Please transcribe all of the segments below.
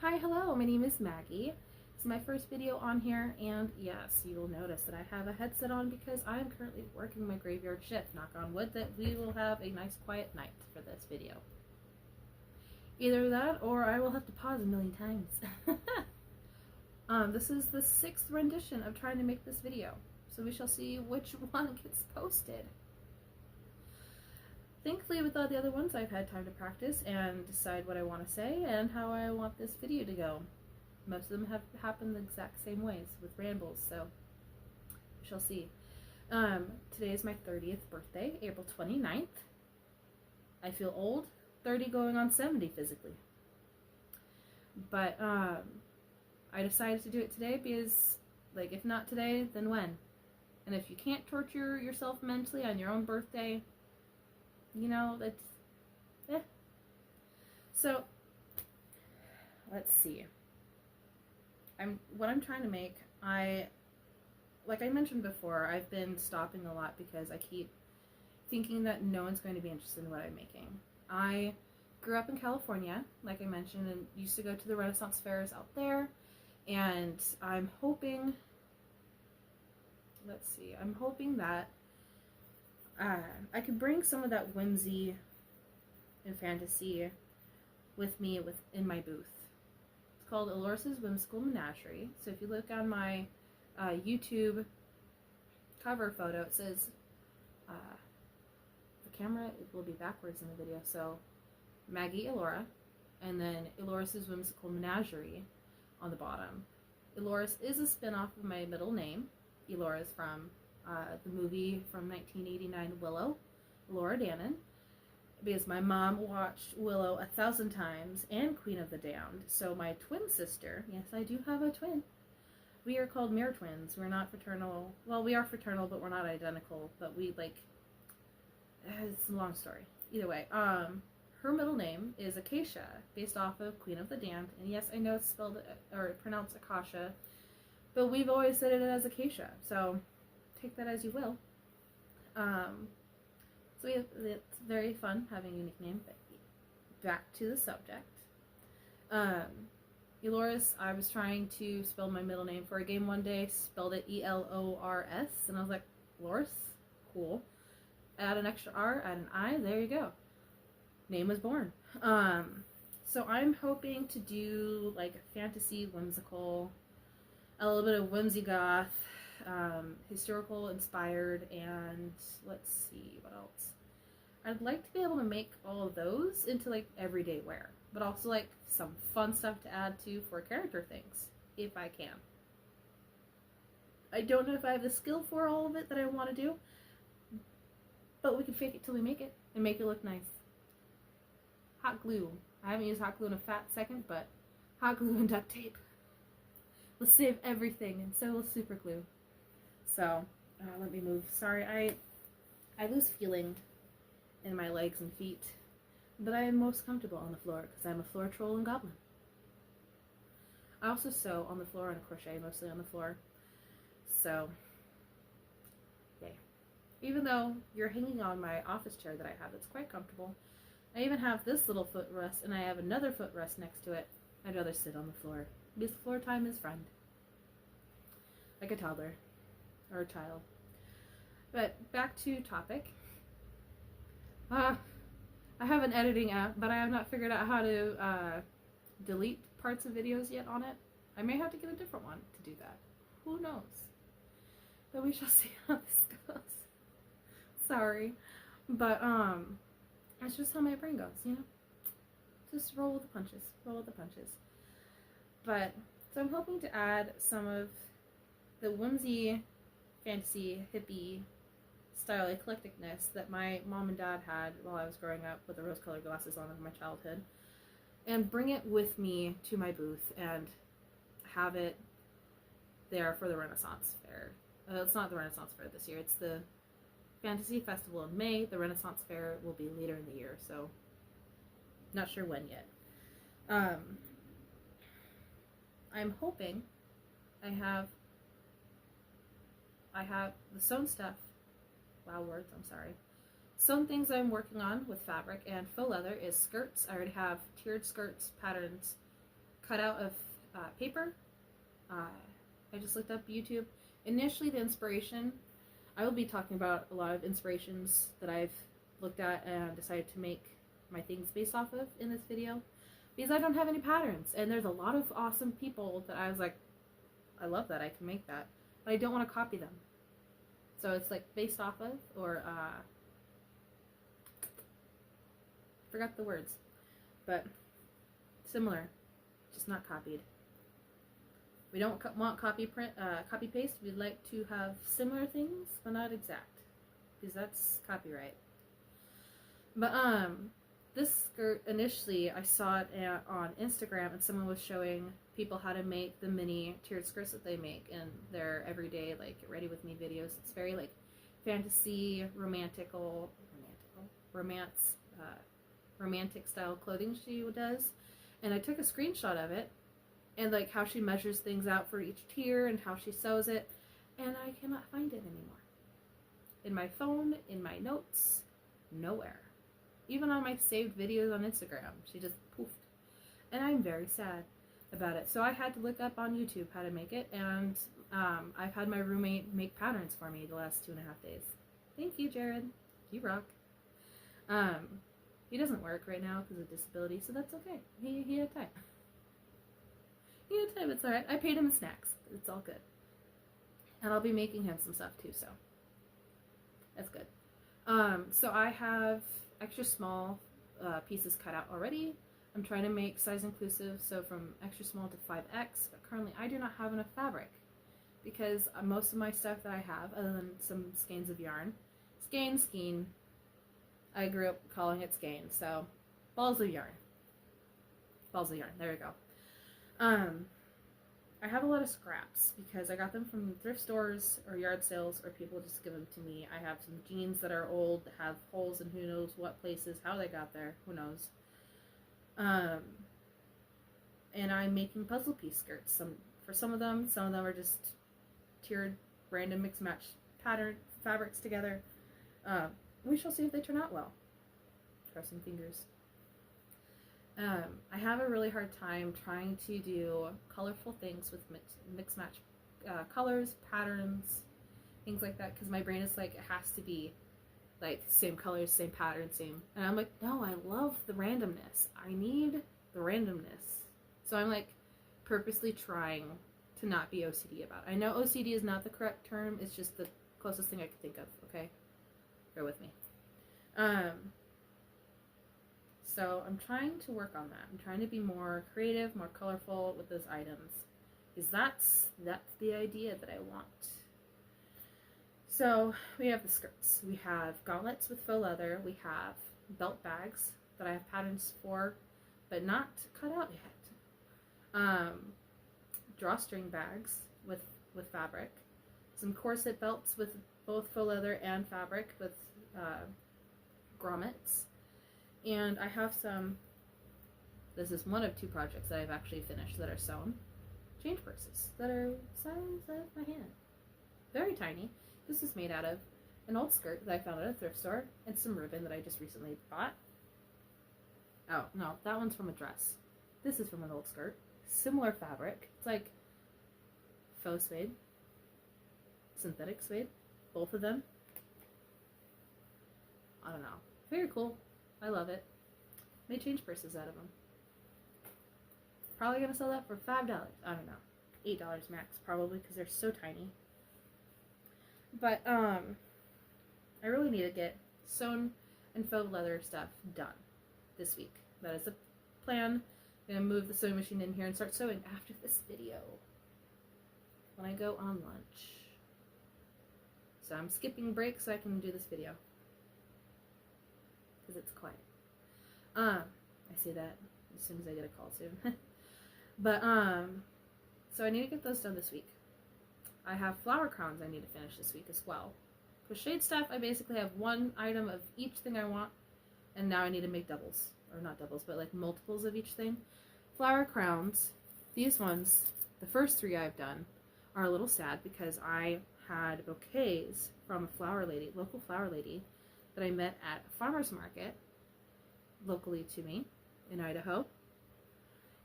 Hi, hello, my name is Maggie. It's my first video on here, and yes, you will notice that I have a headset on because I am currently working my graveyard shift. Knock on wood that we will have a nice quiet night for this video. Either that, or I will have to pause a million times. This is the 6th rendition of trying to make this video, so we shall see which one gets posted. Thankfully, with all the other ones, I've had time to practice and decide what I want to say and how I want this video to go. Most of them have happened the exact same ways with rambles, so we shall see. Today is my 30th birthday, April 29th. I feel old, 30 going on 70 physically. But I decided to do it today because, like, if not today, then when? And if you can't torture yourself mentally on your own birthday, you know, that's, So, let's see. What I'm trying to make, like I mentioned before, I've been stopping a lot because I keep thinking that no one's going to be interested in what I'm making. I grew up in California, like I mentioned, and used to go to the Renaissance fairs out there, and I'm hoping that I could bring some of that whimsy and fantasy with me in my booth. It's called Eloris's Whimsical Menagerie. So if you look on my YouTube cover photo, it says, the camera will be backwards in the video, so Maggie Elora, and then Eloris's Whimsical Menagerie on the bottom. Eloris is a spin-off of my middle name. Elora is from the movie from 1989, Willow, Laura Dannon, because my mom watched Willow 1,000 times and Queen of the Damned. So my twin sister, yes, I do have a twin. We are called mirror twins. We're not fraternal. Well, we are fraternal, but we're not identical. But we, like, it's a long story. Either way, her middle name is Acacia, based off of Queen of the Damned. And yes, I know it's spelled or pronounced Akasha, but we've always said it as Acacia. So take that as you will. So it's very fun having a unique name. But back to the subject. Eloris, I was trying to spell my middle name for a game one day, spelled it E-L-O-R-S, and I was like, Loris? Cool. Add an extra R, add an I, there you go. Name was born. So I'm hoping to do like fantasy, whimsical, a little bit of whimsy goth, historical inspired, and let's see what else. I'd like to be able to make all of those into like everyday wear, but also like some fun stuff to add to for character things, if I can. I don't know if I have the skill for all of it that I want to do, but we can fake it till we make it and make it look nice. Hot glue. I haven't used hot glue in a fat second, but hot glue and duct tape will save everything, and so will super glue. So, let me move. Sorry, I lose feeling in my legs and feet, but I am most comfortable on the floor because I'm a floor troll and goblin. I also sew on the floor and crochet mostly on the floor. So, yay. Even though you're hanging on my office chair that I have, it's quite comfortable. I even have this little footrest, and I have another footrest next to it. I'd rather sit on the floor because floor time is friend. Like a toddler. Or a child. But back to topic. I have an editing app, but I have not figured out how to delete parts of videos yet on it. I may have to get a different one to do that. Who knows? But we shall see how this goes. Sorry. But that's just how my brain goes, you know? Just roll with the punches. Roll with the punches. But so I'm hoping to add some of the whimsy, fantasy, hippie style eclecticness that my mom and dad had while I was growing up with the rose-colored glasses on in my childhood, and bring it with me to my booth and have it there for the Renaissance Fair. It's not the Renaissance Fair this year, it's the Fantasy Festival in May. The Renaissance Fair will be later in the year, so not sure when yet. I'm hoping I have the sewn stuff. Wow, words, I'm sorry. Some things I'm working on with fabric and faux leather is skirts. I already have tiered skirts patterns cut out of paper. I just looked up YouTube. Initially, the inspiration, I will be talking about a lot of inspirations that I've looked at and decided to make my things based off of in this video, because I don't have any patterns, and there's a lot of awesome people that I was like, I love that, I can make that, but I don't want to copy them. So it's like based off of, or forgot the words, but similar, just not copied. We don't want copy paste. We'd like to have similar things, but not exact, because that's copyright. But this skirt, initially I saw it on Instagram, and someone was showing people how to make the mini tiered skirts that they make in their everyday, like, get ready with me videos. It's very like fantasy, romantic style clothing she does. And I took a screenshot of it, and like how she measures things out for each tier and how she sews it, and I cannot find it anymore. In my phone, in my notes, nowhere. Even on my saved videos on Instagram, she just poofed. And I'm very sad about it. So I had to look up on YouTube how to make it, and I've had my roommate make patterns for me the last 2.5 days. Thank you, Jared. You rock. He doesn't work right now because of disability, so that's okay. He had time. He had time, it's alright. I paid him snacks. It's all good. And I'll be making him some stuff too, so that's good. So I have extra small pieces cut out already. I'm trying to make size inclusive, so from extra small to 5X, but currently I do not have enough fabric, because most of my stuff that I have, other than some skeins of yarn, skein, I grew up calling it skein, so balls of yarn, there we go. I have a lot of scraps because I got them from thrift stores or yard sales, or people just give them to me. I have some jeans that are old, that have holes in who knows what places, how they got there, who knows. And I'm making puzzle piece skirts. For some of them are just tiered, random mix match pattern fabrics together. We shall see if they turn out well. Crossing fingers. I have a really hard time trying to do colorful things with mix match colors, patterns, things like that, because my brain is like, it has to be like same colors, same pattern, same, and I'm like, no, I love the randomness. I need the randomness. So I'm like purposely trying to not be OCD about it. I know OCD is not the correct term, it's just the closest thing I could think of, okay? Bear with me. So I'm trying to work on that. I'm trying to be more creative, more colorful with those items, because that's the idea that I want. So we have the skirts. We have gauntlets with faux leather. We have belt bags that I have patterns for, but not cut out yet. Drawstring bags with fabric. Some corset belts with both faux leather and fabric with grommets. And I have some, this is one of 2 projects that I've actually finished that are sewn, change purses that are the size of my hand. Very tiny. This is made out of an old skirt that I found at a thrift store and some ribbon that I just recently bought. Oh, no, that one's from a dress. This is from an old skirt. Similar fabric. It's like faux suede, synthetic suede, both of them. I don't know. Very cool. I love it. Made change purses out of them. Probably gonna sell that for $5. I don't know. $8 max, probably, because they're so tiny. But, I really need to get sewn and faux leather stuff done this week. That is the plan. I'm gonna move the sewing machine in here and start sewing after this video, when I go on lunch. So I'm skipping breaks so I can do this video, because it's quiet. I say that as soon as I get a call soon. But, so I need to get those done this week. I have flower crowns I need to finish this week as well. Crocheted stuff, I basically have one item of each thing I want, and now I need to make doubles. Or not doubles, but like multiples of each thing. Flower crowns, these ones, the first 3 I've done, are a little sad because I had bouquets from a flower lady, local flower lady, that I met at a farmer's market locally to me in Idaho.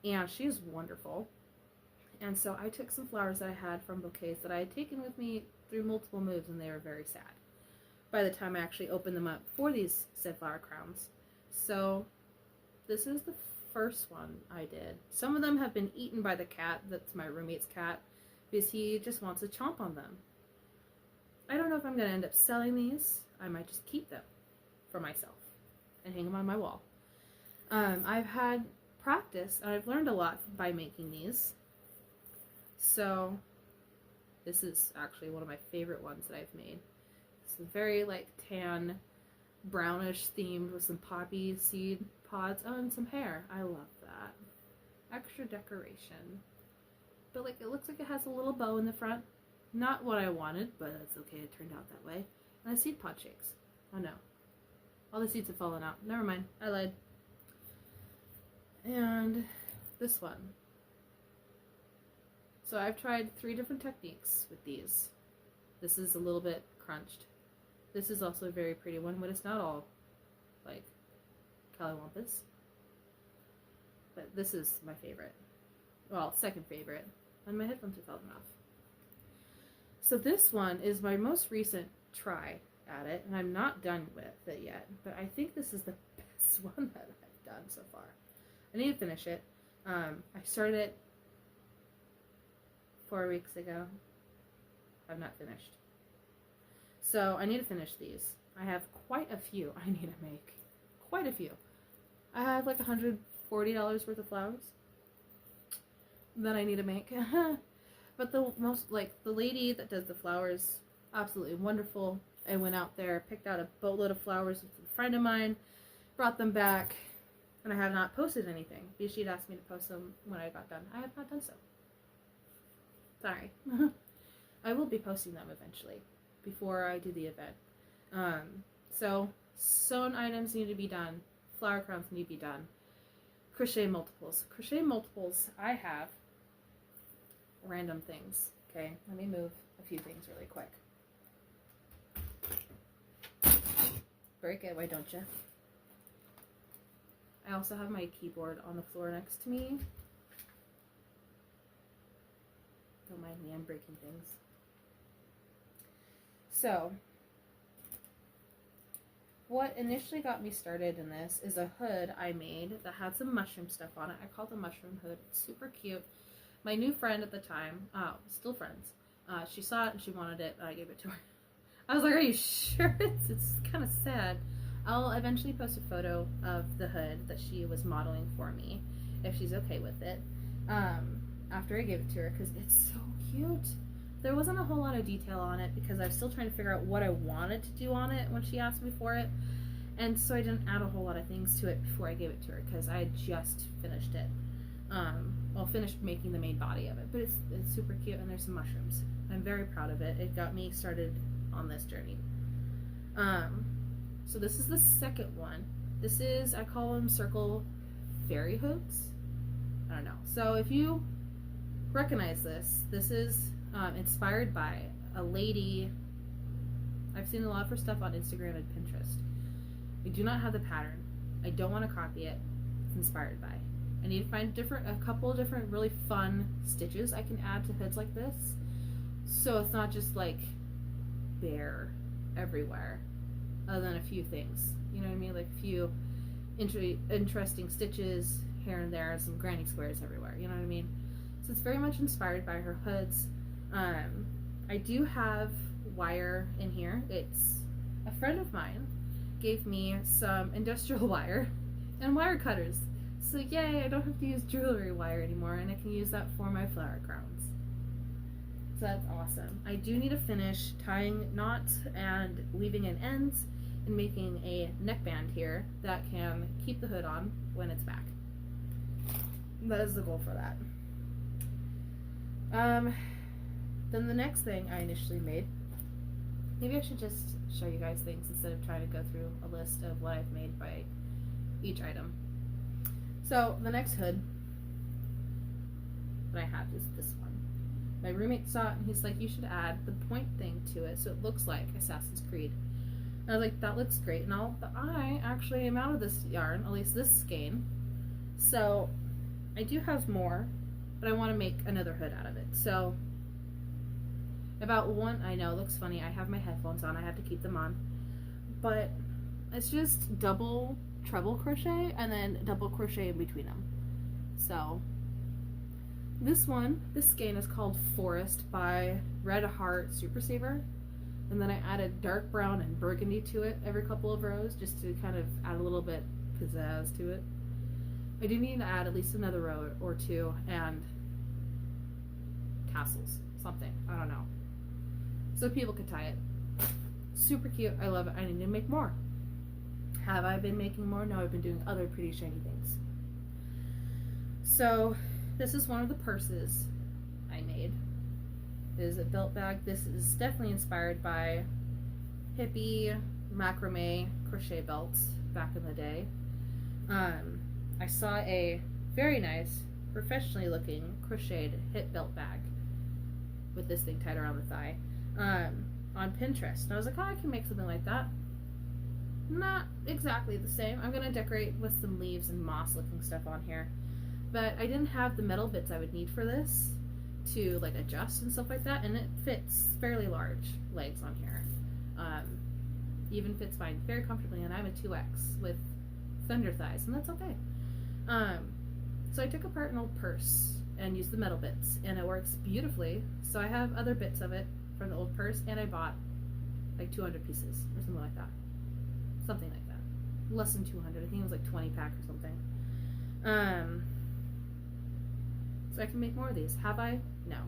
and she is wonderful. And so I took some flowers that I had from bouquets that I had taken with me through multiple moves, and they were very sad by the time I actually opened them up for these said flower crowns. So this is the first one I did. Some of them have been eaten by the cat. That's my roommate's cat, because he just wants to chomp on them. I don't know if I'm going to end up selling these. I might just keep them for myself and hang them on my wall. I've had practice, and I've learned a lot by making these. So this is actually one of my favorite ones that I've made. It's very like tan, brownish themed with some poppy seed pods. Oh, and some hair. I love that. Extra decoration. But like, it looks like it has a little bow in the front. Not what I wanted, but that's okay. It turned out that way. And the seed pod shakes. Oh no. All the seeds have fallen out. Never mind. I lied. And this one. So I've tried 3 different techniques with these. This is a little bit crunched. This is also a very pretty one, but it's not all like callywumpus. But this is my favorite. Well, second favorite. And my headphones are falling off. So this one is my most recent try at it, and I'm not done with it yet. But I think this is the best one that I've done so far. I need to finish it. I started it 4 weeks ago. I've not finished. So I need to finish these. I have quite a few I need to make. Quite a few. I have like $140 worth of flowers that I need to make. But the lady that does the flowers, absolutely wonderful. I went out there, picked out a boatload of flowers with a friend of mine, brought them back, and I have not posted anything because she'd asked me to post them when I got done. I have not done so. Sorry. I will be posting them eventually before I do the event. So sewn items need to be done. Flower crowns need to be done. Crochet multiples. Crochet multiples, I have random things. Okay, let me move a few things really quick. Break it, why don't you? I also have my keyboard on the floor next to me. Don't mind me, I'm breaking things. So, what initially got me started in this is a hood I made that had some mushroom stuff on it. I called it the mushroom hood. It's super cute. My new friend at the time, still friends, she saw it and she wanted it, and I gave it to her. I was like, are you sure? It's kind of sad. I'll eventually post a photo of the hood that she was modeling for me, if she's okay with it, after I gave it to her, because it's so cute. There wasn't a whole lot of detail on it because I was still trying to figure out what I wanted to do on it when she asked me for it, and so I didn't add a whole lot of things to it before I gave it to her because I had just finished it. Finished making the main body of it, but it's super cute, and there's some mushrooms. I'm very proud of it. It got me started on this journey. So this is the second one. This is, I call them circle fairy hoods. I don't know. So if you recognize this, this is inspired by a lady. I've seen a lot of her stuff on Instagram and Pinterest. I do not have the pattern. I don't want to copy it. It's inspired by. I need to find a couple different really fun stitches I can add to hoods like this, so it's not just like bare everywhere, other than a few things. You know what I mean? Like a few interesting stitches here and there, and some granny squares everywhere. You know what I mean? So it's very much inspired by her hoods. I do have wire in here. It's a friend of mine gave me some industrial wire and wire cutters. So yay, I don't have to use jewelry wire anymore, and I can use that for my flower crowns. So that's awesome. I do need to finish tying knots and weaving in ends and making a neckband here that can keep the hood on when it's back. That is the goal for that. Then the next thing I initially made, maybe I should just show you guys things instead of trying to go through a list of what I've made by each item. So the next hood that I have is this one. My roommate saw it and he's like, you should add the point thing to it so it looks like Assassin's Creed. And I was like, that looks great and all, but I actually am out of this yarn, at least this skein. So I do have more, but I want to make another hood out of it. So about one, I know it looks funny, I have my headphones on, I have to keep them on, but it's just double treble crochet and then double crochet in between them. So this skein is called Forest by Red Heart Super Saver, and then I added dark brown and burgundy to it every couple of rows just to kind of add a little bit pizzazz to it. I do need to add at least another row or two and tassels, something, I don't know, so people could tie it. Super cute, I love it. I need to make more. Have I been making more? No, I've been doing other pretty shiny things. So this is one of the purses I made. It is a belt bag. This is definitely inspired by hippie macrame crochet belts back in the day. I saw a very nice, professionally looking crocheted hip belt bag with this thing tied around the thigh on Pinterest. And I was like, oh, I can make something like that. Not exactly the same. I'm going to decorate with some leaves and moss looking stuff on here. But I didn't have the metal bits I would need for this to like adjust and stuff like that, and it fits fairly large legs on here. Even fits fine, very comfortably, and I'm a 2X with thunder thighs, and that's okay. So I took apart an old purse and used the metal bits, and it works beautifully. So I have other bits of it from the old purse, and I bought like 200 pieces or something like that. Something like that. Less than 200. I think it was like 20 pack or something. So I can make more of these. Have I? No.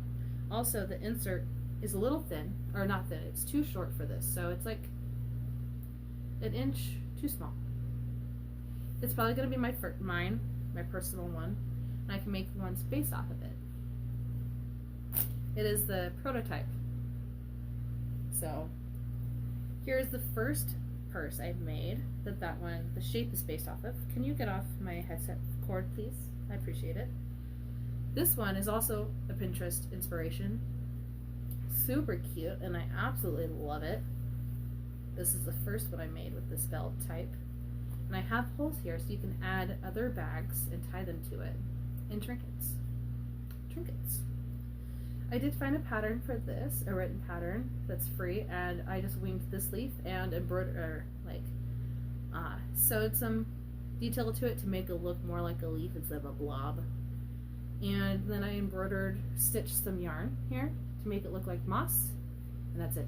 Also, the insert is a little thin, or not thin, it's too short for this, so it's like an inch too small. It's probably going to be my personal one, and I can make ones based off of it. It is the prototype. So here's the first purse I've made that one, the shape is based off of. Can you get off my headset cord, please? I appreciate it. This one is also a Pinterest inspiration. Super cute, and I absolutely love it. This is the first one I made with this belt type. And I have holes here so you can add other bags and tie them to it. And trinkets. I did find a pattern for this, a written pattern that's free, and I just winged this leaf and embroidered, sewed some detail to it to make it look more like a leaf instead of a blob. And then I stitched some yarn here to make it look like moss, and that's it.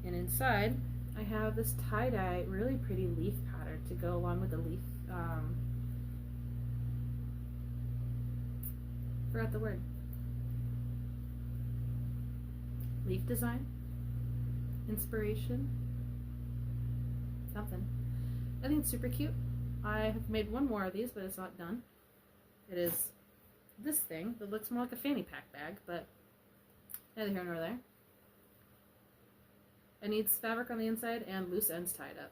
And inside, I have this tie-dye, really pretty leaf pattern to go along with the leaf, forgot the word. Leaf design? Inspiration? Something. I think it's super cute. I have made one more of these, but it's not done. It is this thing that looks more like a fanny pack bag, but neither here nor there. It needs fabric on the inside and loose ends tied up.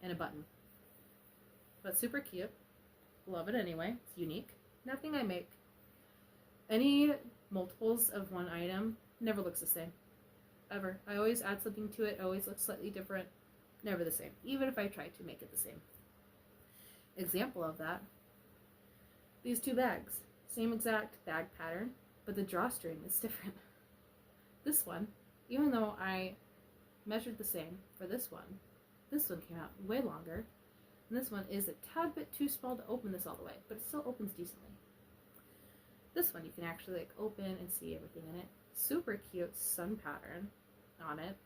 And a button. But super cute. Love it anyway. It's unique. Nothing I make. Any multiples of one item never looks the same. Ever. I always add something to it. It always looks slightly different. Never the same. Even if I try to make it the same. Example of that. These two bags. Same exact bag pattern, but the drawstring is different. This one, even though I measured the same for this one came out way longer, and this one is a tad bit too small to open this all the way, but it still opens decently. This one you can actually like open and see everything in it. Super cute sun pattern on it.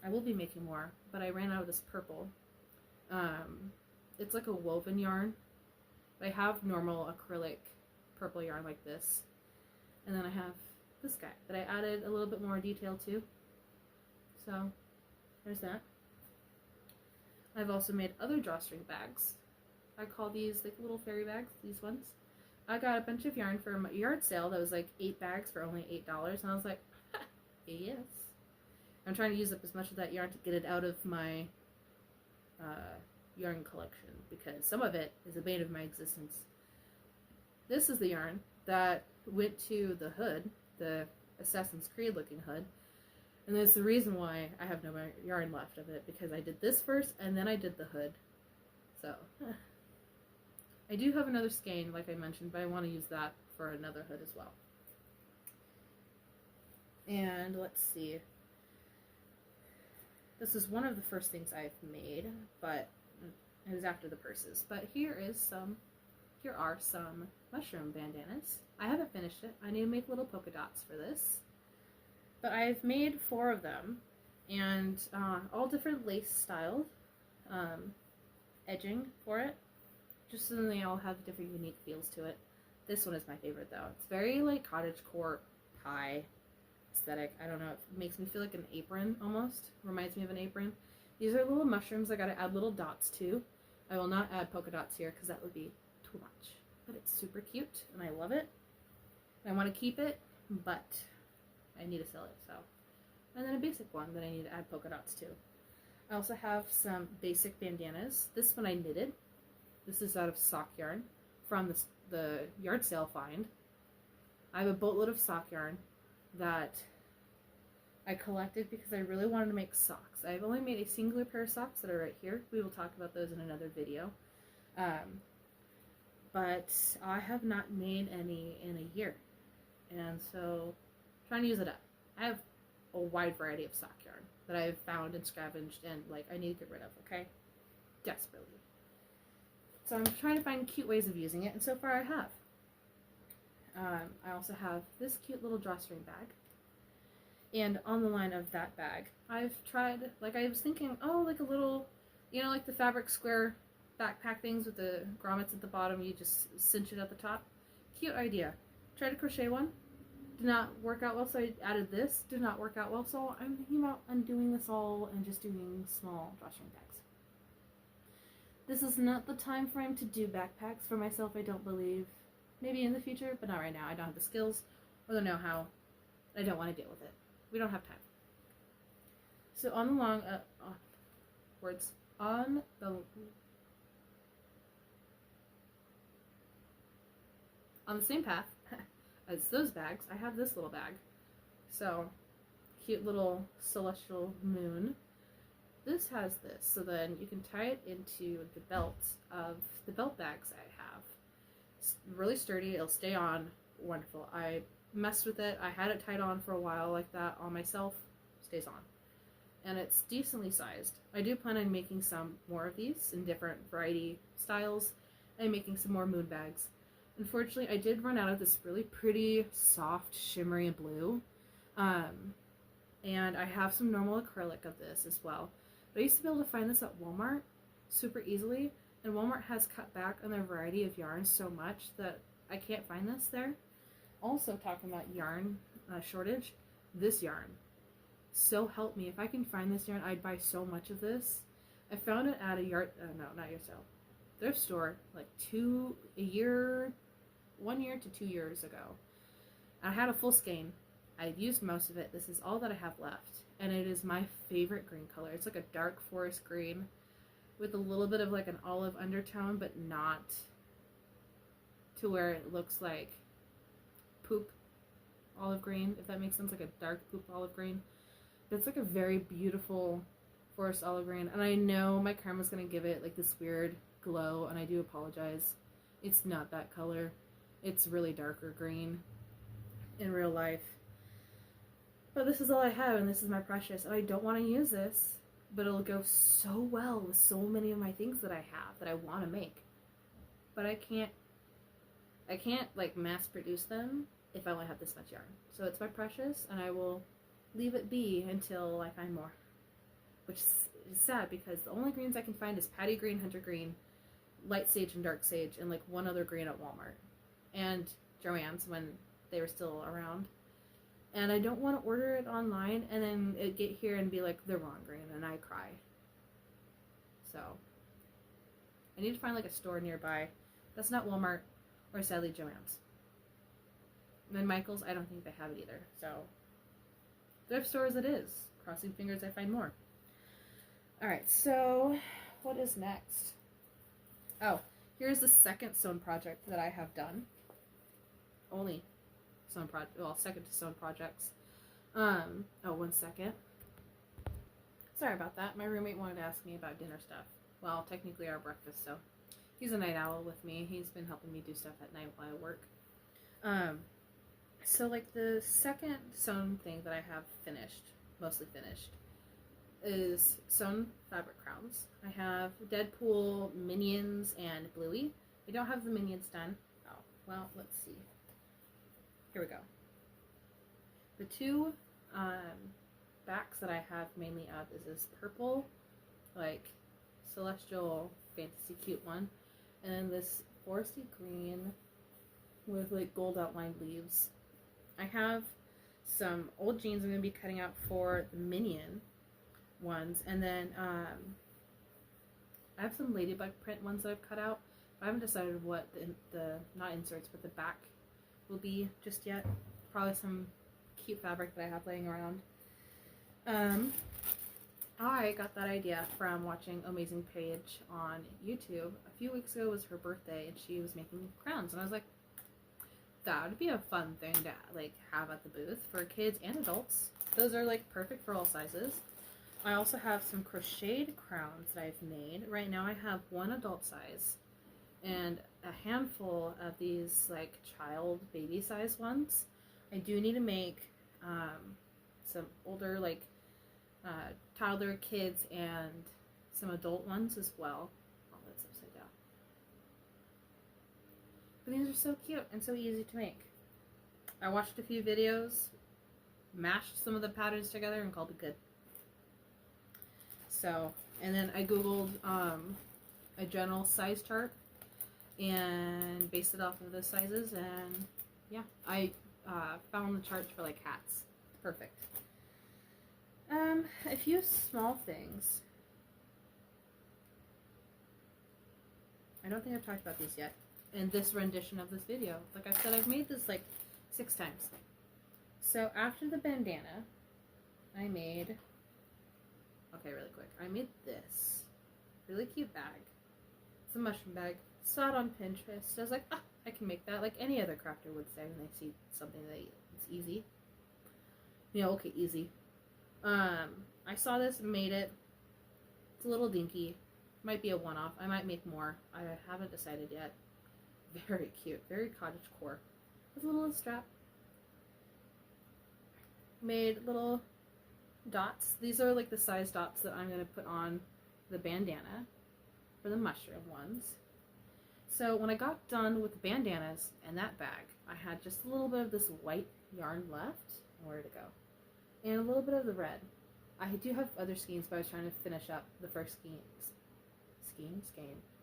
I will be making more, but I ran out of this purple. It's like a woven yarn. I have normal acrylic purple yarn like this, and then I have this guy that I added a little bit more detail to. So there's that. I've also made other drawstring bags. I call these like little fairy bags, these ones. I got a bunch of yarn from a yard sale that was like 8 bags for only $8, and I was like, yes. I'm trying to use up as much of that yarn to get it out of my yarn collection, because some of it is a bane of my existence. This is the yarn that went to the hood, the Assassin's Creed looking hood, and that's the reason why I have no yarn left of it, because I did this first and then I did the hood. So I do have another skein, like I mentioned, but I want to use that for another hood as well. And let's see. This is one of the first things I've made, but it was after the purses. But here are some mushroom bandanas. I haven't finished it. I need to make little polka dots for this. But I've made 4 of them, and all different lace styled edging for it, just so they all have different unique feels to it. This one is my favorite though. It's very like cottagecore pie aesthetic. I don't know, it makes me feel like an apron almost. Reminds me of an apron. These are little mushrooms I gotta add little dots to. I will not add polka dots here because that would be too much. But it's super cute and I love it. I want to keep it, but I need to sell it, so. And then a basic one that I need to add polka dots to. I also have some basic bandanas. This one I knitted. This is out of sock yarn from the yard sale find. I have a boatload of sock yarn that I collected because I really wanted to make socks. I've only made a singular pair of socks that are right here. We will talk about those in another video. But I have not made any in a year. And so, trying to use it up. I have a wide variety of sock yarn that I've found and scavenged and like I need to get rid of, okay? Desperately. So I'm trying to find cute ways of using it, and so far I have. I also have this cute little drawstring bag. And on the line of that bag, I've tried, like I was thinking, oh, like a little, you know, like the fabric square backpack things with the grommets at the bottom, you just cinch it at the top. Cute idea. Tried to crochet one. Did not work out well, so I added this. Did not work out well, so I'm thinking about undoing this all and just doing small drawstring bags. This is not the time frame to do backpacks for myself, I don't believe. Maybe in the future, but not right now. I don't have the skills or the know-how. I don't want to deal with it. We don't have time. So on the long words on the same path as those bags, I have this little bag. So cute little celestial moon. This has this, so then you can tie it into the belt of the belt bags I have. It's really sturdy. It'll stay on. Wonderful. I messed with it. I had it tied on for a while like that on myself. Stays on. And it's decently sized. I do plan on making some more of these in different variety styles and making some more moon bags. Unfortunately, I did run out of this really pretty, soft, shimmery blue. And I have some normal acrylic of this as well. But I used to be able to find this at Walmart super easily. And Walmart has cut back on their variety of yarns so much that I can't find this there. Also, talking about yarn shortage, this yarn. So help me. If I can find this yarn, I'd buy so much of this. I found it at a thrift store like 1 year to 2 years ago. I had a full skein. I used most of it. This is all that I have left. And it is my favorite green color. It's like a dark forest green with a little bit of like an olive undertone, but not to where it looks like poop olive green, if that makes sense, like a dark poop olive green. But it's like a very beautiful forest olive green. And I know my camera's going to give it like this weird glow, and I do apologize. It's not that color. It's really darker green in real life. But this is all I have, and this is my precious, and I don't want to use this, but it'll go so well with so many of my things that I have that I want to make. But I can't like mass produce them if I only have this much yarn. So it's my precious, and I will leave it be until I find more. Which is sad because the only greens I can find is Patty Green, Hunter Green, Light Sage, and Dark Sage, and like one other green at Walmart. And Joann's when they were still around. And I don't want to order it online and then it get here and be like the wrong green and I cry. So I need to find like a store nearby that's not Walmart or sadly Joann's. And then Michael's, I don't think they have it either. So thrift stores it is. Crossing fingers I find more. Alright, so what is next? Oh, here's the second sewn project that I have done. Only sewn project, well, second to sewn projects. Oh, 1 second. Sorry about that. My roommate wanted to ask me about dinner stuff. Well, technically our breakfast, so He's a night owl with me. He's been helping me do stuff at night while I work. Um, so like the second sewn thing that I have finished, mostly finished, is sewn fabric crowns. I have Deadpool, Minions, and Bluey. I don't have the Minions done. Oh, well, let's see. Here we go. The two backs that I have mainly of is this purple, like celestial fantasy cute one, and then this foresty green with like gold outlined leaves. I have some old jeans I'm going to be cutting out for the Minion ones, and then I have some ladybug print ones that I've cut out. I haven't decided what the not inserts, but the back will be just yet. Probably some cute fabric that I have laying around. I got that idea from watching Amazing Paige on YouTube. A few weeks ago was her birthday, and she was making crowns, and I was like, that would be a fun thing to like have at the booth for kids and adults. Those are like perfect for all sizes. I also have some crocheted crowns that I've made. Right now I have one adult size and a handful of these like child baby size ones. I do need to make some older like toddler kids and some adult ones as well. Oh, that's upside down. But these are so cute and so easy to make. I watched a few videos, mashed some of the patterns together, and called it good. So, and then I googled a general size chart and based it off of the sizes, and yeah, I found the charts for like hats. Perfect. A few small things. I don't think I've talked about these yet in this rendition of this video. Like I said, I've made this like 6 times. So after the bandana, I made, okay, really quick, I made this really cute bag. It's a mushroom bag. Saw it on Pinterest. I was like, ah, I can make that, like any other crafter would say when they see something that it's easy. You know, okay, easy. I saw this and made it. It's a little dinky. Might be a one-off. I might make more. I haven't decided yet. Very cute. Very cottagecore. With a little strap. Made little dots. These are like the size dots that I'm going to put on the bandana for the mushroom ones. So when I got done with the bandanas and that bag, I had just a little bit of this white yarn left. Where to go? And a little bit of the red. I do have other skeins, but I was trying to finish up the first skein.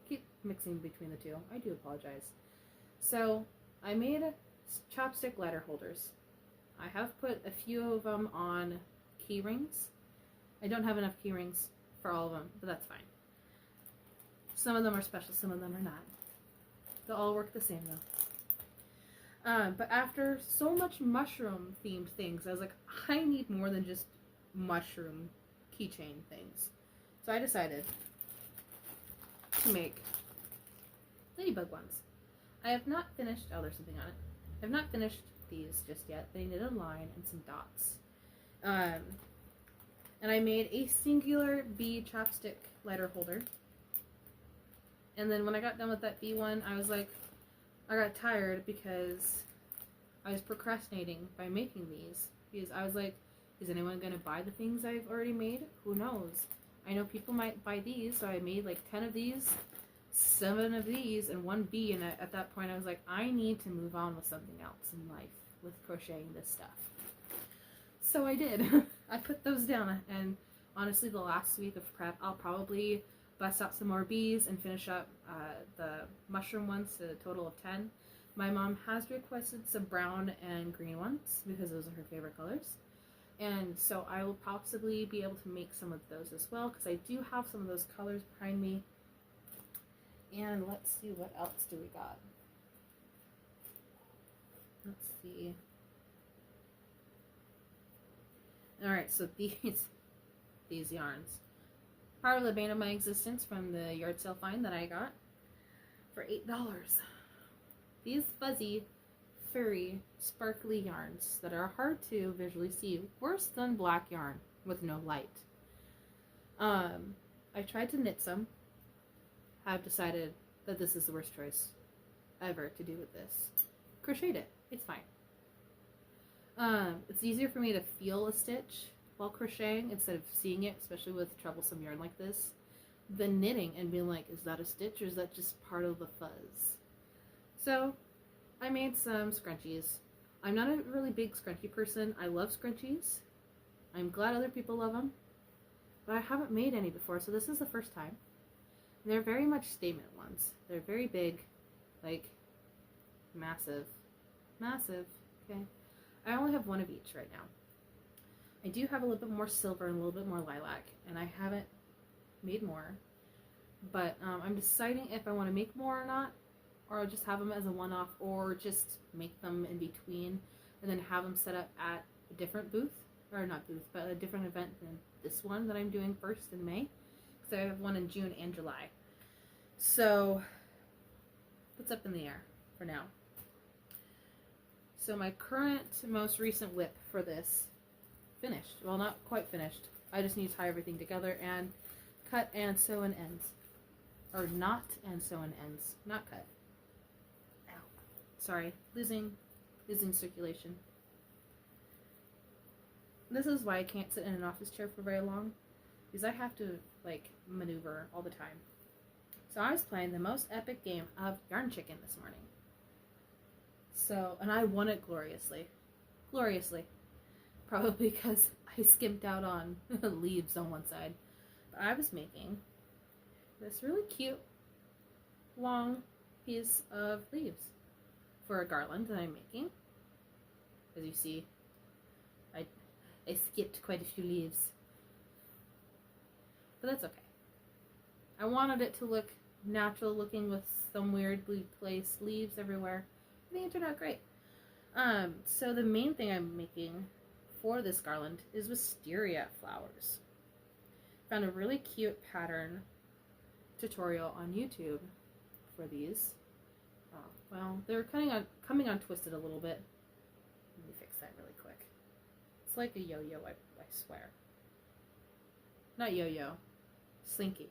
Keep mixing between the two. I do apologize. So I made chopstick lighter holders. I have put a few of them on key rings. I don't have enough key rings for all of them, but that's fine. Some of them are special, some of them are not. They'll all work the same though. But after so much mushroom themed things, I was like, I need more than just mushroom keychain things. So I decided to make ladybug ones. I have not finished, oh, there's something on it. I have not finished these just yet. They needed a line and some dots. And I made a singular bee chopstick lighter holder. And then when I got done with that bee one, I was like, I got tired because I was procrastinating by making these. Because I was like, is anyone going to buy the things I've already made? Who knows? I know people might buy these, so I made like 10 of these, 7 of these, and 1 bee. And at that point, I was like, I need to move on with something else in life with crocheting this stuff. So I did. I put those down, and honestly, the last week of prep, I'll probably bust out some more bees and finish up the mushroom ones to a total of 10. My mom has requested some brown and green ones because those are her favorite colors. And so I will possibly be able to make some of those as well because I do have some of those colors behind me. And let's see, what else do we got? Let's see. Alright, so these yarns. Part of the bane of my existence from the yard sale find that I got for $8. These fuzzy, furry, sparkly yarns that are hard to visually see. Worse than black yarn with no light. I tried to knit some. I've decided that this is the worst choice ever to do with this. Crochet it. It's fine. It's easier for me to feel a stitch while crocheting instead of seeing it, especially with troublesome yarn like this, than knitting and being like, is that a stitch or is that just part of the fuzz? So I made some scrunchies. I'm not a really big scrunchie person. I love scrunchies. I'm glad other people love them, but I haven't made any before, so this is the first time. They're very much statement ones. They're very big, like massive, okay? I only have one of each right now. I do have a little bit more silver and a little bit more lilac, and I haven't made more, but I'm deciding if I want to make more or not, or I'll just have them as a one-off, or just make them in between and then have them set up at a different booth, or not booth, but a different event than this one that I'm doing first in May, because I have one in June and July. So that's up in the air for now. So my current, most recent whip for this, finished. Well, not quite finished. I just need to tie everything together and cut and sew in ends. Or knot and sew in ends. Not cut. Ow. Sorry. Losing circulation. This is why I can't sit in an office chair for very long, because I have to, like, maneuver all the time. So I was playing the most epic game of Yarn Chicken this morning. So, and I won it gloriously. Gloriously. Probably because I skimped out on leaves on one side. But I was making this really cute, long piece of leaves for a garland that I'm making. As you see, I skipped quite a few leaves. But that's okay. I wanted it to look natural looking with some weirdly placed leaves everywhere. I think it turned out great. So the main thing I'm making for this garland is wisteria flowers. Found a really cute pattern tutorial on YouTube for these. Well, they're coming on twisted a little bit. Let me fix that really quick. It's like a yo-yo, I swear. Not yo-yo, slinky.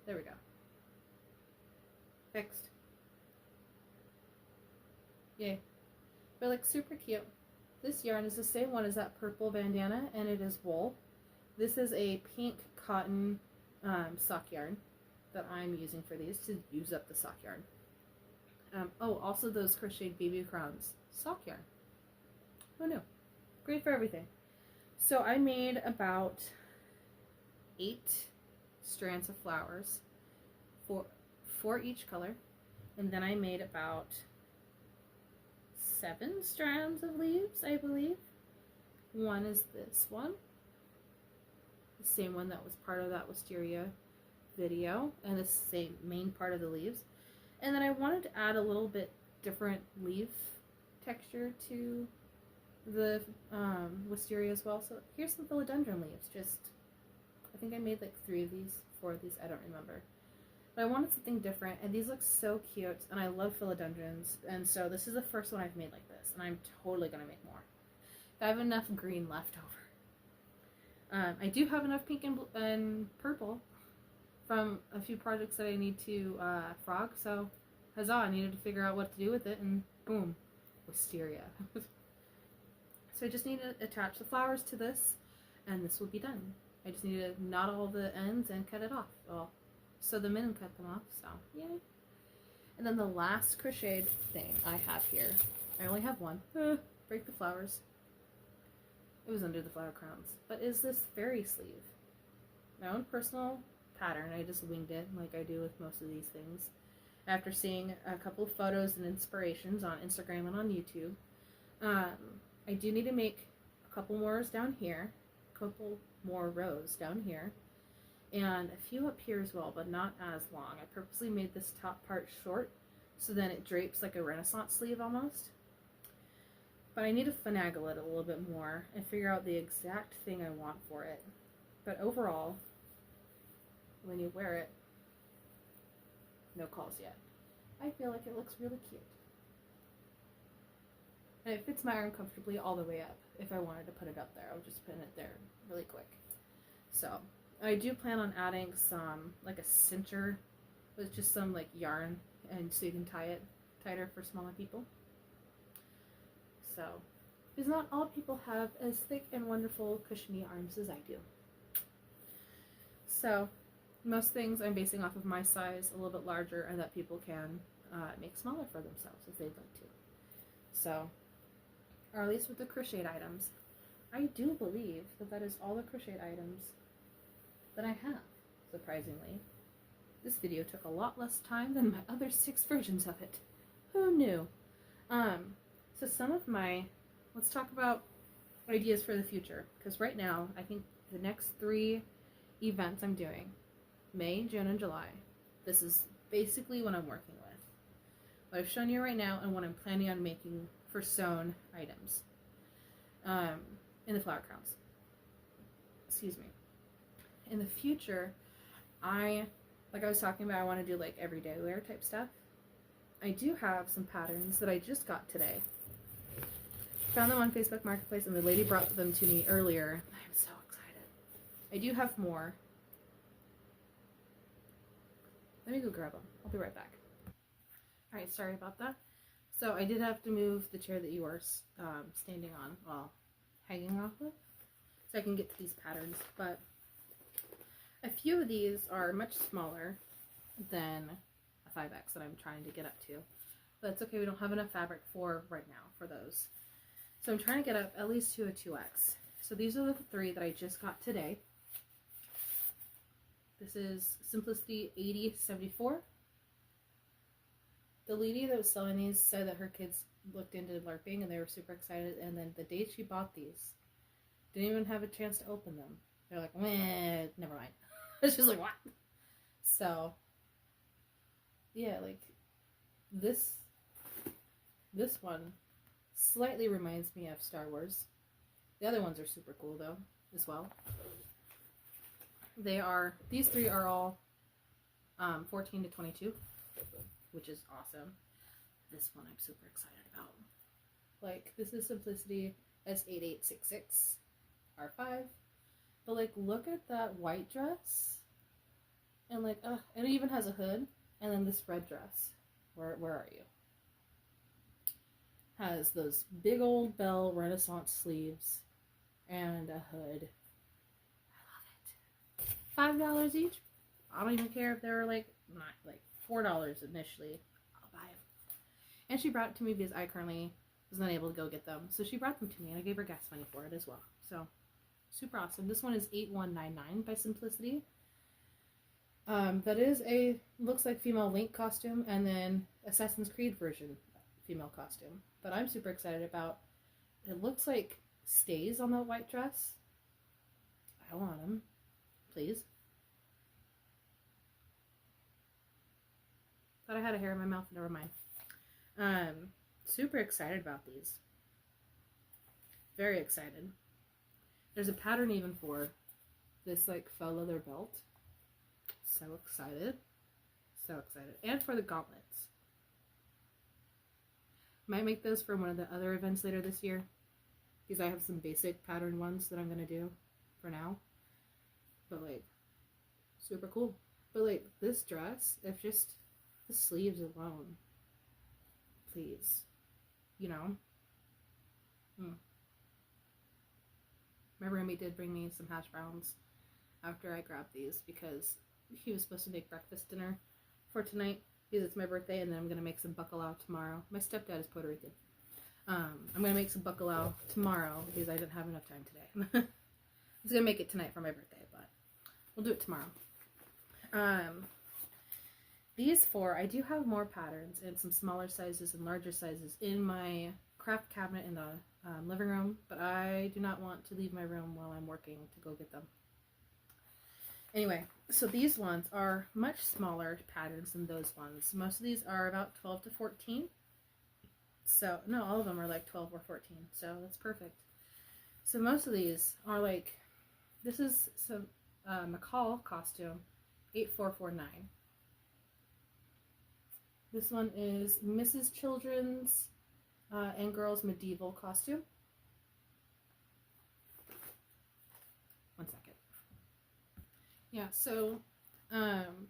There we go. Fixed. Yay. But like super cute. This yarn is the same one as that purple bandana, and it is wool. This is a pink cotton sock yarn that I'm using for these to use up the sock yarn. Oh, also those crocheted baby crowns sock yarn. Who knew? Great for everything. So I made about 8 strands of flowers for each color, and then I made about 7 strands of leaves, I believe. One is this one, the same one that was part of that wisteria video, and the same main part of the leaves. And then I wanted to add a little bit different leaf texture to the wisteria as well. So here's some philodendron leaves. I think I made like 3 of these, 4 of these, I don't remember. But I wanted something different, and these look so cute, and I love philodendrons, and so this is the first one I've made like this, and I'm totally going to make more. I have enough green left over. I do have enough pink and purple from a few projects that I need to frog, so huzzah, I needed to figure out what to do with it, and boom, wisteria. So I just need to attach the flowers to this, and this will be done. I just need to knot all the ends and cut it off. Well, sew them in and cut them off, so yay. And then the last crocheted thing I have here, I only have one. Break the flowers. It was under the flower crowns. But is this fairy sleeve. My own personal pattern. I just winged it like I do with most of these things. After seeing a couple of photos and inspirations on Instagram and on YouTube, I do need to make a couple more down here, a couple more rows down here, and a few up here as well, but not as long. I purposely made this top part short so then it drapes like a Renaissance sleeve almost. But I need to finagle it a little bit more and figure out the exact thing I want for it. But overall, when you wear it, no calls yet, I feel like it looks really cute. And it fits my arm comfortably all the way up. If I wanted to put it up there, I'll just pin it there really quick. So, I do plan on adding some, like a cincher with just some like yarn, and so you can tie it tighter for smaller people. So, because not all people have as thick and wonderful cushiony arms as I do. So, most things I'm basing off of my size, a little bit larger, and that people can make smaller for themselves if they'd like to. So, or at least with the crocheted items, I do believe that that is all the crocheted items that I have, surprisingly. This video took a lot less time than my other 6 versions of it. Who knew? So some of my, let's talk about ideas for the future, because right now, I think the next 3 events I'm doing, May, June, and July, this is basically what I'm working with. What I've shown you right now and what I'm planning on making for sewn items in the flower crowns. Excuse me. In the future, like I was talking about, I want to do like everyday wear type stuff. I do have some patterns that I just got today. Found them on Facebook Marketplace, and the lady brought them to me earlier. I'm so excited. I do have more. Let me go grab them. I'll be right back. Alright, sorry about that. So I did have to move the chair that you were standing on, well, hanging off of, so I can get to these patterns. But a few of these are much smaller than a 5X that I'm trying to get up to. But it's okay, we don't have enough fabric for right now for those. So I'm trying to get up at least to a 2X. So these are the 3 that I just got today. This is Simplicity 8074. The lady that was selling these said that her kids looked into LARPing and they were super excited, and then the day she bought these, didn't even have a chance to open them. They're like, meh, never mind. She's like, what? So, yeah, like, this one slightly reminds me of Star Wars. The other ones are super cool, though, as well. These 3 are all 14 to 22, which is awesome. This one I'm super excited about. Like, this is Simplicity S8866 R5. But, like, look at that white dress. And, like, and it even has a hood. And then this red dress. Where are you? Has those big old bell Renaissance sleeves. And a hood. I love it. $5 each. I don't even care if they're, like, not, like, $4 initially. I'll buy them. And she brought it to me because I currently was not able to go get them. So she brought them to me, and I gave her gas money for it as well. So, super awesome. This one is 8199 by Simplicity. That is looks like female Link costume, and then Assassin's Creed version female costume. But I'm super excited about, it looks like stays on that white dress. I want them. Please. Thought I had a hair in my mouth, never mind. Super excited about these. Very excited. There's a pattern even for this like faux leather belt. So excited. So excited. And for the gauntlets. Might make those for one of the other events later this year. Because I have some basic pattern ones that I'm going to do for now. But like, super cool. But like, this dress, if just the sleeves alone, please, you know. My roommate did bring me some hash browns after I grabbed these because he was supposed to make breakfast dinner for tonight because it's my birthday, and then I'm going to make some bacalao tomorrow. My stepdad is Puerto Rican. I'm going to make some bacalao tomorrow because I didn't have enough time today. I was going to make it tonight for my birthday, but we'll do it tomorrow. These 4, I do have more patterns in some smaller sizes and larger sizes in my craft cabinet in the living room, but I do not want to leave my room while I'm working to go get them. Anyway, so these ones are much smaller patterns than those ones. Most of these are about 12 to 14. So, no, all of them are like 12 or 14, so that's perfect. So most of these are like, this is some McCall costume, 8449. This one is Mrs. Children's and Girls Medieval costume. One second. Yeah, so um,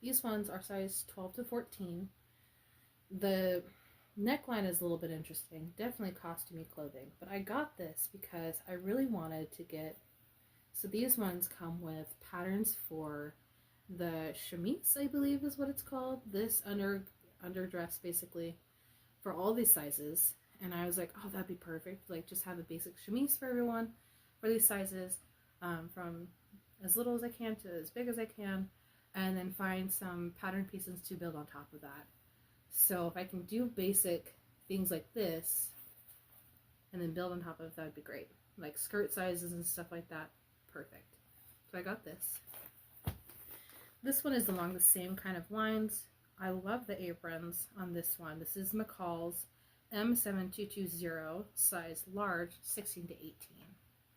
these ones are size 12 to 14. The neckline is a little bit interesting. Definitely costumey clothing. But I got this because I really wanted to get. So these ones come with patterns for the chemise, I believe is what it's called. This underdress basically for all these sizes. And I was like, oh, that'd be perfect. Like, just have a basic chemise for everyone for these sizes, from as little as I can to as big as I can, and then find some pattern pieces to build on top of that. So if I can do basic things like this and then build on top of that, would be great. Like skirt sizes and stuff like that, perfect. So I got this. This one is along the same kind of lines. I love the aprons on this one. This is McCall's M7220, size large, 16 to 18.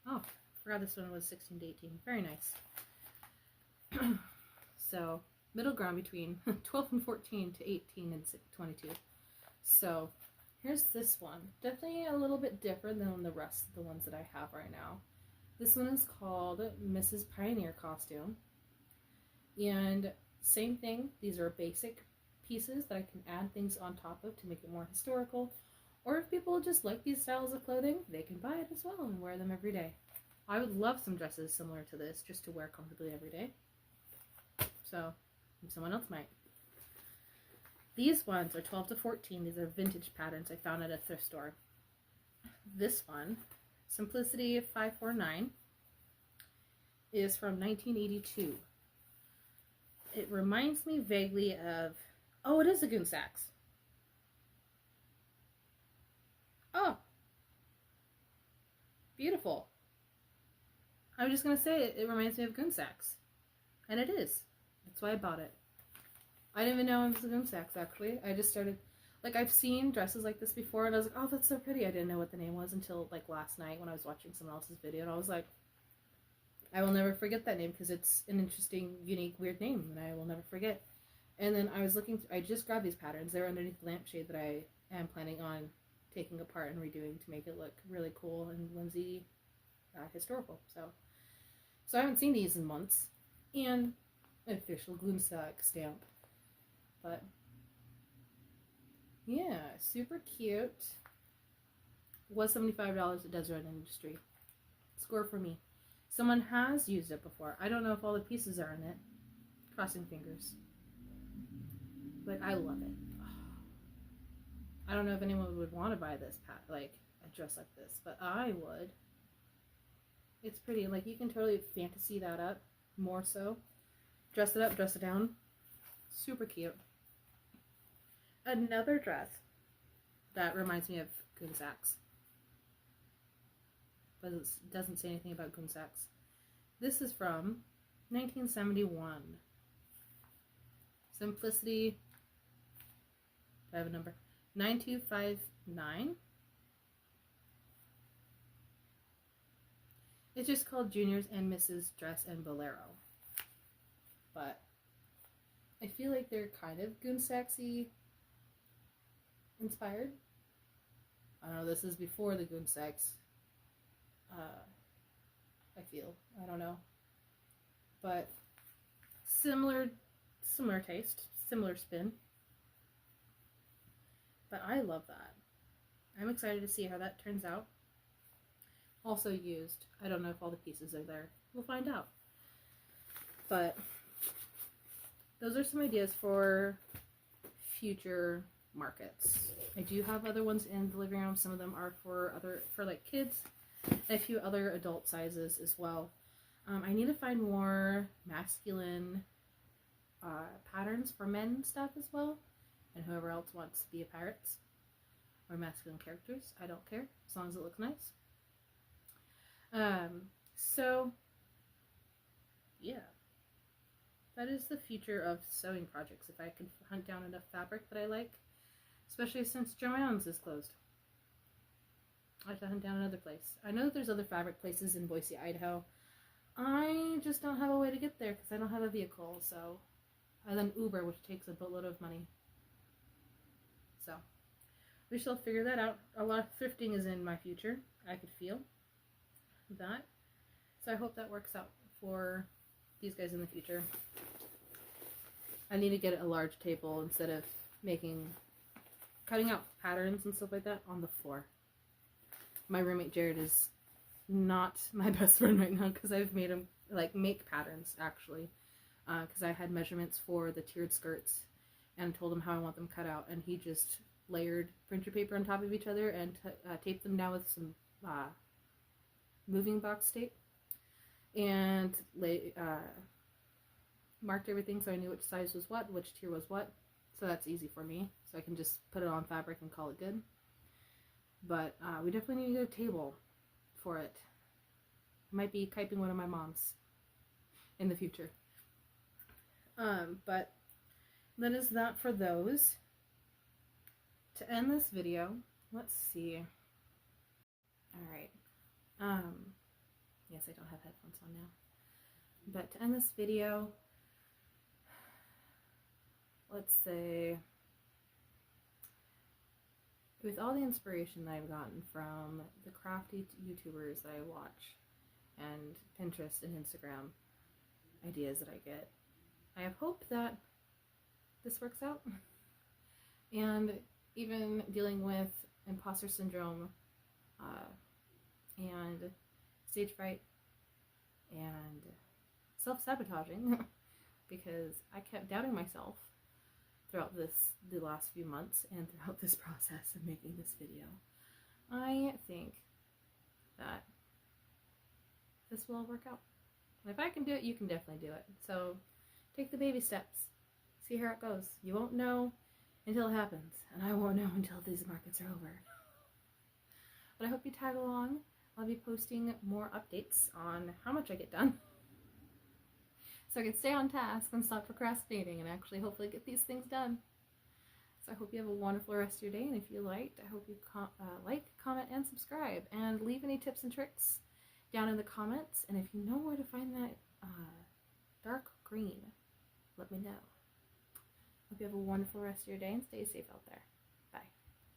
Oh, I forgot this one was 16 to 18. Very nice. So, middle ground between 12 and 14 to 18 and 22. So, here's this one. Definitely a little bit different than the rest of the ones that I have right now. This one is called Mrs. Pioneer Costume. And same thing, these are basic pieces that I can add things on top of to make it more historical. Or if people just like these styles of clothing, they can buy it as well and wear them every day. I would love some dresses similar to this just to wear comfortably every day. So, someone else might. These ones are 12 to 14. These are vintage patterns I found at a thrift store. This one, Simplicity 549, is from 1982. It reminds me vaguely of, oh, it is a Goon Sax. Oh, beautiful. I was just going to say it reminds me of Goon Sax. And it is. That's why I bought it. I didn't even know it was a Goon Sax, actually. I just started, like, I've seen dresses like this before, and I was like, oh, that's so pretty. I didn't know what the name was until, like, last night when I was watching someone else's video, and I was like, I will never forget that name because it's an interesting, unique, weird name, and I will never forget. And then I was looking, I just grabbed these patterns. They're underneath the lampshade that I am planning on taking apart and redoing to make it look really cool and whimsy, historical. So I haven't seen these in months. And an official Goon Sax stamp. But yeah, super cute. Was $75 at Deseret Industry. Score for me. Someone has used it before. I don't know if all the pieces are in it. Crossing fingers. But I love it. I don't know if anyone would want to buy this like a dress like this, but I would. It's pretty. Like, you can totally fantasy that up more so. Dress it up, dress it down. Super cute. Another dress that reminds me of Goon Sax, but it doesn't say anything about Goon Sax. This is from 1971. Simplicity, I have a number, 9259. It's just called Juniors and Mrs. Dress and Bolero. But I feel like they're kind of Goon Saxy inspired. I don't know, this is before the Goon Sax. I feel. I don't know. But similar taste, similar spin. But I love that. I'm excited to see how that turns out. Also used. I don't know if all the pieces are there. We'll find out. But those are some ideas for future markets. I do have other ones in the living room. Some of them are for like kids, and a few other adult sizes as well. I need to find more masculine patterns for men stuff as well, and whoever else wants to be a pirate or masculine characters. I don't care as long as it looks nice. So yeah, that is the future of sewing projects. If I can hunt down enough fabric that I like, especially since Joann's is closed. I have to hunt down another place. I know that there's other fabric places in Boise, Idaho. I just don't have a way to get there because I don't have a vehicle, so. And then Uber, which takes a boatload of money. So, we shall figure that out. A lot of thrifting is in my future. I could feel that. So I hope that works out for these guys in the future. I need to get a large table instead of cutting out patterns and stuff like that on the floor. My roommate Jared is not my best friend right now because I've made him like make patterns actually, because I had measurements for the tiered skirts and told him how I want them cut out, and he just layered printer paper on top of each other and taped them down with some moving box tape and marked everything so I knew which size was what, which tier was what. So that's easy for me. So I can just put it on fabric and call it good. But we definitely need to get a table for it. I might be Skyping one of my moms in the future. But that is that for those. To end this video, let's see. Alright. Yes, I don't have headphones on now. But to end this video, let's say, with all the inspiration that I've gotten from the crafty YouTubers that I watch, and Pinterest and Instagram ideas that I get, I have hope that this works out. And even dealing with imposter syndrome and stage fright and self-sabotaging because I kept doubting myself throughout the last few months and throughout this process of making this video. I think that this will all work out. And if I can do it, you can definitely do it. So take the baby steps. See how it goes. You won't know until it happens, and I won't know until these markets are over. But I hope you tag along. I'll be posting more updates on how much I get done, so I can stay on task and stop procrastinating and actually hopefully get these things done. So I hope you have a wonderful rest of your day, and if you liked, I hope you like, comment, and subscribe, and leave any tips and tricks down in the comments. And if you know where to find that dark green, let me know. Hope you have a wonderful rest of your day and stay safe out there.